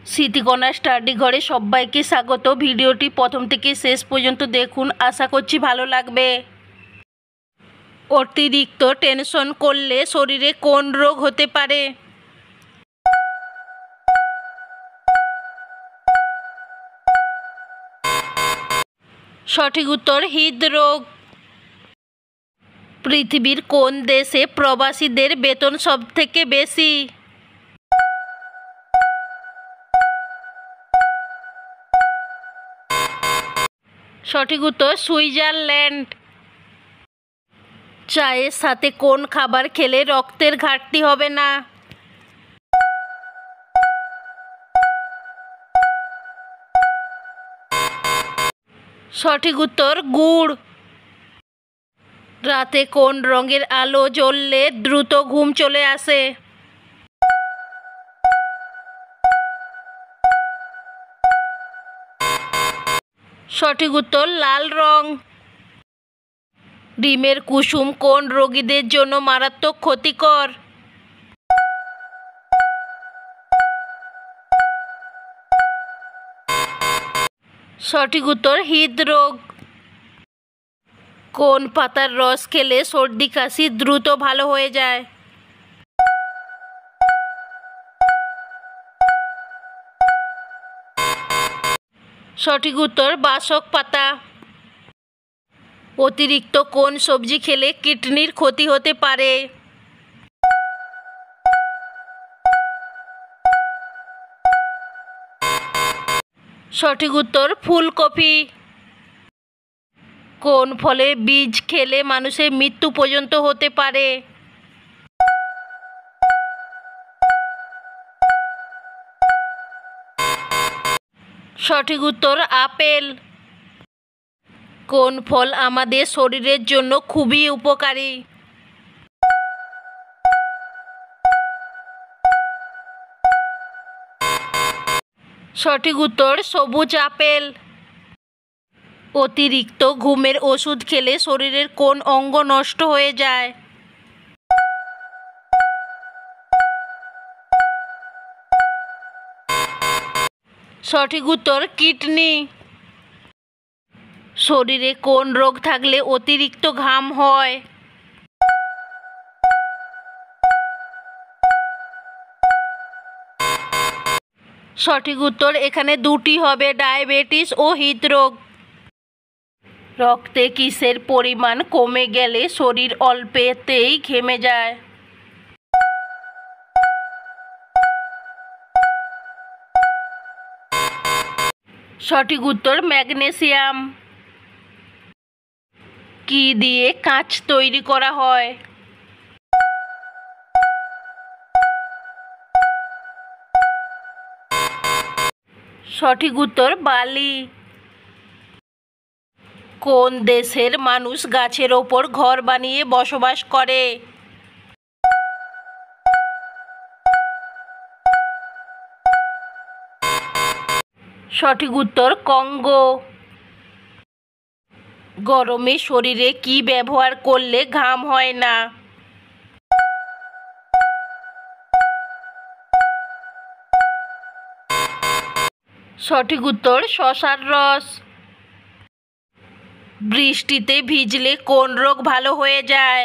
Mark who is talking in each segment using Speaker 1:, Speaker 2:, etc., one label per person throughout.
Speaker 1: Smritikana study ঘরে সবাইকে স্বাগত। ভিডিওটি প্রথম থেকে শেষ পর্যন্ত দেখুন, আশা করছি ভালো লাগবে। অতিরিক্ত টেনশন করলে শরীরে কোন রোগ হতে পারে? সঠিক উত্তর হৃদরোগ। পৃথিবীর কোন দেশে প্রবাসীদের বেতন সবথেকে বেশি? সঠিক উত্তর সুইজারল্যান্ড। চায়ের সাথে কোন খাবার খেলে রক্তের ঘাটতি হবে না? সঠিক উত্তর গুড়। রাতে কোন রঙের আলো জ্বললে দ্রুত ঘুম চলে আসে? সঠিক উত্তর লাল রং। ডিমের কুসুম কোন রোগীদের জন্য মারাত্মক ক্ষতিকর? সঠিক উত্তর হৃদরোগ। কোন পাতার রস খেলে সর্দি কাশি দ্রুত ভালো হয়ে যায়? সঠিক উত্তর বাসক পাতা। অতিরিক্ত কোন সবজি খেলে কিডনির ক্ষতি হতে পারে? সঠিক উত্তর ফুলকপি। কোন ফলের বীজ খেলে মানুষের মৃত্যু পর্যন্ত হতে পারে? সঠিক উত্তর আপেল। কোন ফল আমাদের শরীরের জন্য খুবই উপকারী? সঠিক উত্তর সবুজ আপেল। অতিরিক্ত ঘুমের ওষুধ খেলে শরীরের কোন অঙ্গ নষ্ট হয়ে যায়? সঠিক উত্তর কিডনি। শরীরে কোন রোগ থাকলে অতিরিক্ত ঘাম হয়? সঠিক উত্তর এখানে দুটি হবে, ডায়াবেটিস ও হৃদরোগ। রক্তে কিসের পরিমাণ কমে গেলে শরীর অল্পেতেই ঘেমে যায়? সঠিক উত্তর ম্যাগনেসিয়াম। কি দিয়ে কাঁচ তৈরি করা হয়? সঠিক উত্তর বালি। কোন দেশের মানুষ গাছের ওপর ঘর বানিয়ে বসবাস করে? সঠিক উত্তর কঙ্গো। গরমে শরীরে কি ব্যবহার করলে ঘাম হয় না? সঠিক উত্তর শসার রস। বৃষ্টিতে ভিজলে কোন রোগ ভালো হয়ে যায়?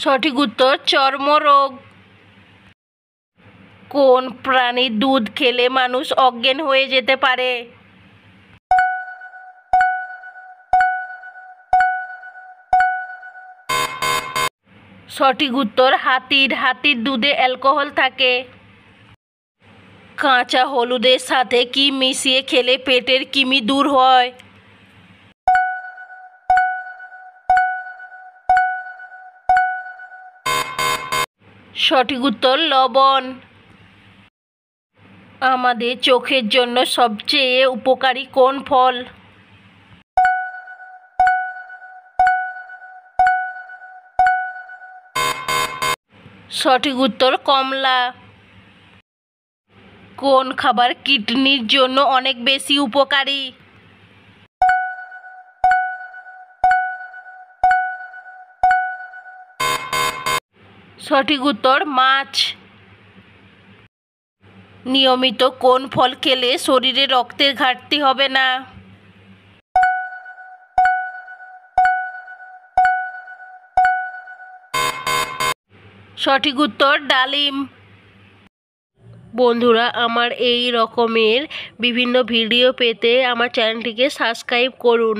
Speaker 1: সঠিক উত্তর চর্মরোগ। কোন প্রাণীর দুধ খেলে মানুষ অজ্ঞান হয়ে যেতে পারে? সঠিক উত্তর হাতির। হাতির দুধে অ্যালকোহল থাকে। কাঁচা হলুদের সাথে কি মিশিয়ে খেলে পেটের কৃমি দূর হয়? সঠিক উত্তর লবণ। আমাদের চোখের জন্য সবচেয়ে উপকারী কোন ফল? সঠিক উত্তর কমলা। কোন খাবার কিডনির জন্য অনেক বেশি উপকারী? সঠিক উত্তর মাছ। নিয়মিত কোন ফল খেলে শরীরে রক্তের ঘাটতি হবে না? সঠিক উত্তর ডালিম। বন্ধুরা, আমার এই রকমের বিভিন্ন ভিডিও পেতে আমার চ্যানেলটিকে সাবস্ক্রাইব করুন।